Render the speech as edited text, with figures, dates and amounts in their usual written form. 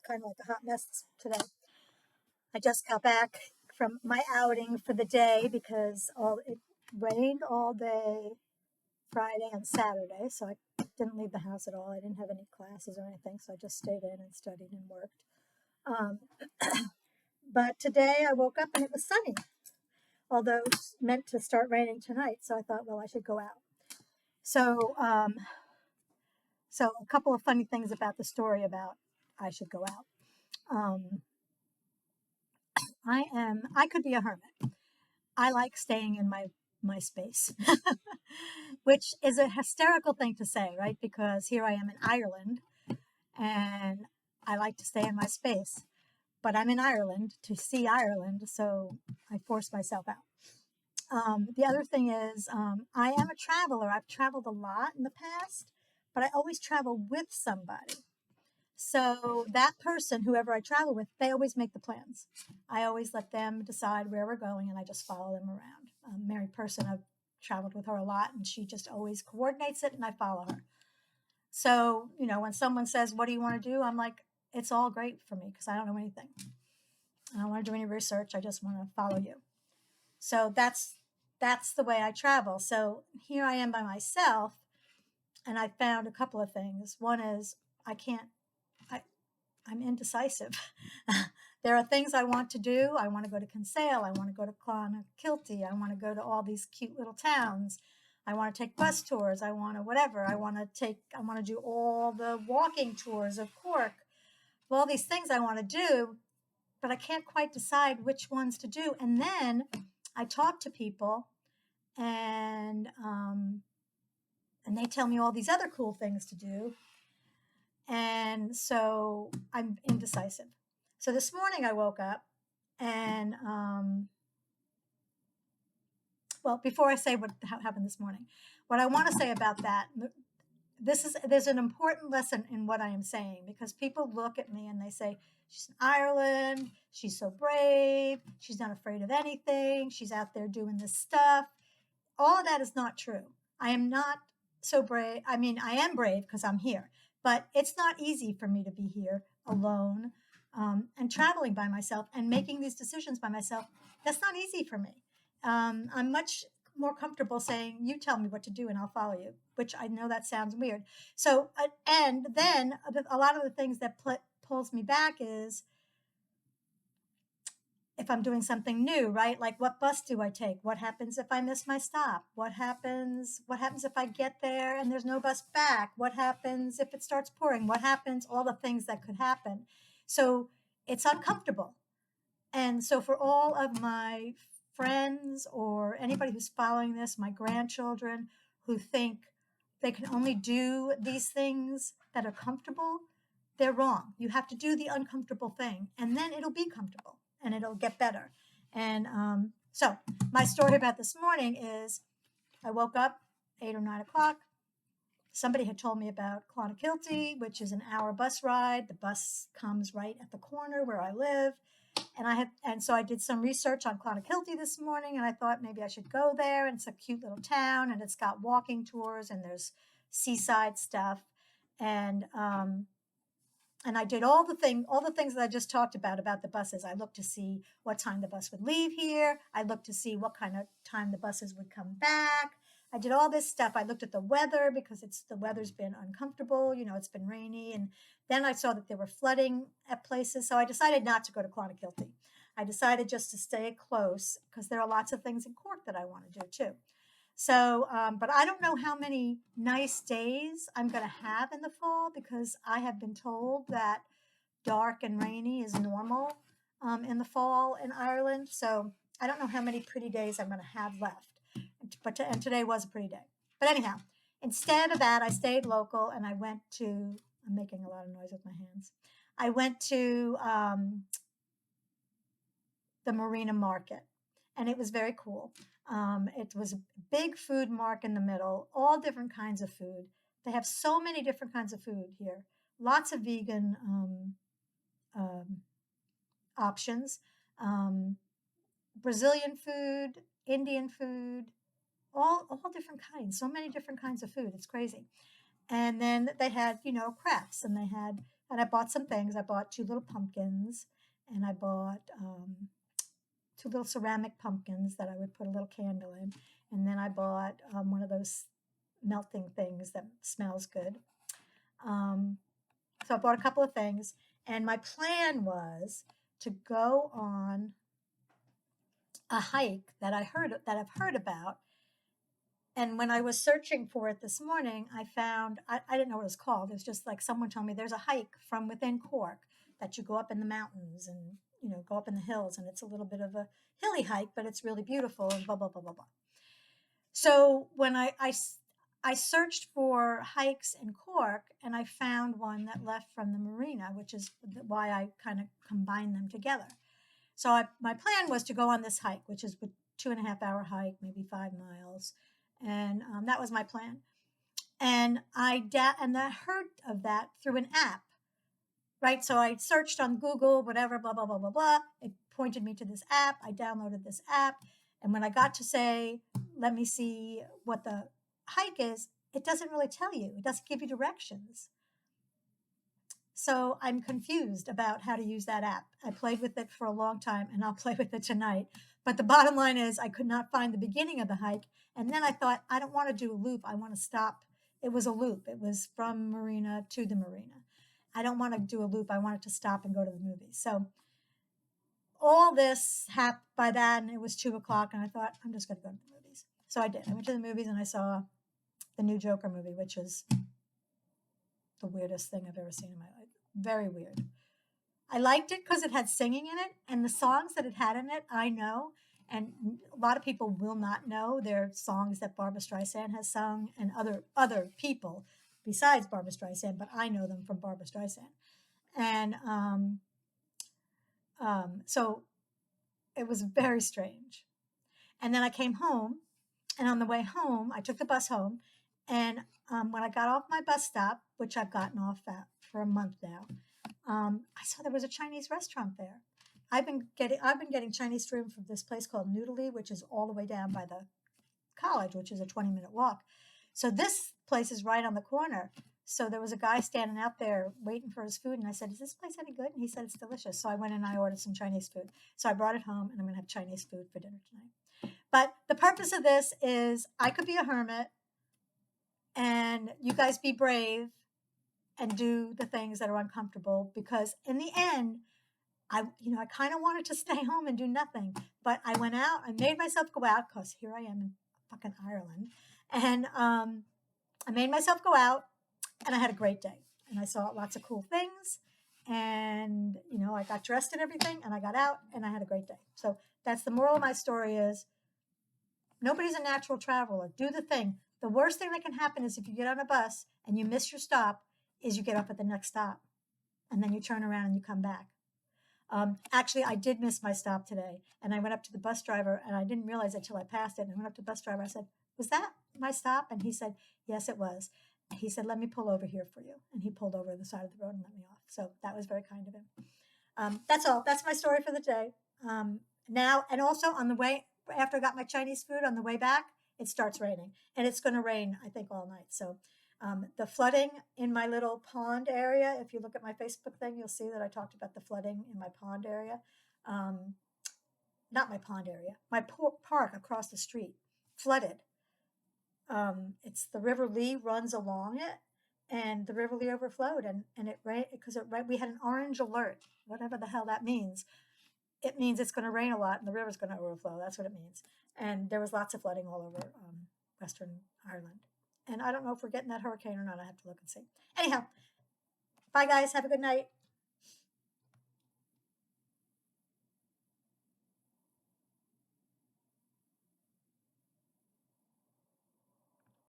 kind of like a hot mess today. I just got back from my outing for the day because it rained all day Friday and Saturday, so I didn't leave the house at all. I didn't have any classes or anything, so I just stayed in and studied and worked. Um, but today I woke up and it was sunny, although it's meant to start raining tonight. So I thought, well, I should go out. So, so a couple of funny things about the story about I should go out. Um, I could be a hermit. I like staying in my space, which is a hysterical thing to say, right? Because here I am in Ireland and I like to stay in my space, but I'm in Ireland to see Ireland, so I force myself out. The other thing is, I am a traveler. I've traveled a lot in the past, but I always travel with somebody. So that person, whoever I travel with, they always make the plans. I always let them decide where we're going, and I just follow them around. A married person, I've traveled with her a lot, and she just always coordinates it, and I follow her. So, when someone says, what do you want to do? I'm like, it's all great for me because I don't know anything. I don't want to do any research. I just want to follow you. So that's the way I travel. So here I am by myself, and I found a couple of things. One is I'm indecisive. There are things I want to do. I want to go to Kinsale. I want to go to Clonakilty. I want to go to all these cute little towns. I want to take bus tours. I want to whatever. I want to do all the walking tours of Cork. All these things I want to do, but I can't quite decide which ones to do. And then I talk to people, and they tell me all these other cool things to do. And so I'm indecisive. So this morning I woke up and, well, before I say what happened this morning, what I want to say about that, there's an important lesson in what I am saying, because people look at me and they say, she's in Ireland, she's so brave, she's not afraid of anything, she's out there doing this stuff. All of that is not true. I am not so brave. I mean, I am brave because I'm here, but it's not easy for me to be here alone, and traveling by myself and making these decisions by myself. That's not easy for me. I'm much more comfortable saying, you tell me what to do and I'll follow you, which I know that sounds weird. So, and then a lot of the things that pulls me back is if I'm doing something new, right? Like, what bus do I take? What happens if I miss my stop? What happens if I get there and there's no bus back? What happens if it starts pouring? What happens? All the things that could happen. So it's uncomfortable. And so for all of my friends or anybody who's following this, my grandchildren who think they can only do these things that are comfortable, they're wrong. You have to do the uncomfortable thing, and then it'll be comfortable and it'll get better. And so my story about this morning is I woke up 8 or 9 o'clock. Somebody had told me about Clonakilty, which is an hour bus ride. The bus comes right at the corner where I live. And so I did some research on Clonakilty this morning, and I thought maybe I should go there. And it's a cute little town, and it's got walking tours, and there's seaside stuff. And I did all the things that I just talked about the buses. I looked to see what time the bus would leave here. I looked to see what kind of time the buses would come back. I did all this stuff. I looked at the weather because the weather's been uncomfortable. It's been rainy. And then I saw that there were flooding at places. So I decided not to go to Clonakilty. I decided just to stay close because there are lots of things in Cork that I want to do too. So, but I don't know how many nice days I'm going to have in the fall, because I have been told that dark and rainy is normal in the fall in Ireland. So I don't know how many pretty days I'm going to have left. And today was a pretty day. But anyhow, instead of that, I stayed local and I went to, I'm making a lot of noise with my hands. I went to the Marina Market, and it was very cool. It was a big food market in the middle, all different kinds of food. They have so many different kinds of food here. Lots of vegan options, Brazilian food, Indian food, all different kinds. So many different kinds of food. It's crazy. And then they had, crafts, and they had And I bought some things. I bought 2 little pumpkins, and I bought 2 little ceramic pumpkins that I would put a little candle in. And then I bought one of those melting things that smells good. So I bought a couple of things, and my plan was to go on a hike that I've heard about. And when I was searching for it this morning, I found I didn't know what it was called. It was just like someone told me there's a hike from within Cork that you go up in the mountains and go up in the hills, and it's a little bit of a hilly hike, but it's really beautiful and blah blah blah blah blah. So when I searched for hikes in Cork, and I found one that left from the marina, which is why I kind of combined them together. So my plan was to go on this hike, which is a 2.5-hour hike, maybe 5 miles, and that was my plan. And I heard of that through an app, right? So I searched on Google, whatever, blah blah blah blah blah. It pointed me to this app. I downloaded this app, and when I got to say, "Let me see what the hike is," it doesn't really tell you. It doesn't give you directions. So I'm confused about how to use that app. I played with it for a long time, and I'll play with it tonight. But the bottom line is I could not find the beginning of the hike. And then I thought, I don't want to do a loop. I want to stop. It was a loop. It was from Marina to the marina. I don't want to do a loop. I wanted to stop and go to the movies. So all this happened by that, and it was 2:00, and I thought, I'm just going to go to the movies. So I did. I went to the movies, and I saw the new Joker movie, which is the weirdest thing I've ever seen in my life. Very weird. I liked it because it had singing in it, and the songs that it had in it, I know, and a lot of people will not know. They're songs that Barbra Streisand has sung and other people besides Barbra Streisand, but I know them from Barbra Streisand. And so it was very strange. And then I came home, and on the way home, I took the bus home, and when I got off my bus stop, which I've gotten off at for a month now, I saw there was a Chinese restaurant there. I've been getting Chinese food from this place called Noodly, which is all the way down by the college, which is a 20-minute walk. So this place is right on the corner. So there was a guy standing out there waiting for his food, and I said, "Is this place any good?" And he said, "It's delicious." So I went and I ordered some Chinese food. So I brought it home, and I'm going to have Chinese food for dinner tonight. But the purpose of this is I could be a hermit, and you guys be brave and do the things that are uncomfortable, because in the end, I kind of wanted to stay home and do nothing, but I went out. I made myself go out because here I am in fucking Ireland, and I made myself go out, and I had a great day, and I saw lots of cool things, and I got dressed and everything, and I got out, and I had a great day. So that's the moral of my story: is nobody's a natural traveler. Do the thing. The worst thing that can happen is if you get on a bus and you miss your stop, is you get up at the next stop, and then you turn around and you come back. Actually, I did miss my stop today, and I went up to the bus driver, and I didn't realize it till I passed it. And I went up to the bus driver. I said, "Was that my stop?" And he said, "Yes, it was." He said, "Let me pull over here for you." And he pulled over the side of the road and let me off. So that was very kind of him. That's all. That's my story for the day. Now, and also on the way, after I got my Chinese food, on the way back, it starts raining. And it's going to rain, I think, all night. So the flooding in my little pond area, if you look at my Facebook thing, you'll see that I talked about the flooding in my pond area. Not my pond area, my park across the street, flooded. It's the River Lee runs along it, and the River Lee overflowed, and it rained because we had an orange alert, whatever the hell that means. It means it's going to rain a lot and the river's going to overflow. That's what it means. And there was lots of flooding all over Western Ireland. And I don't know if we're getting that hurricane or not. I have to look and see. Anyhow, bye guys. Have a good night.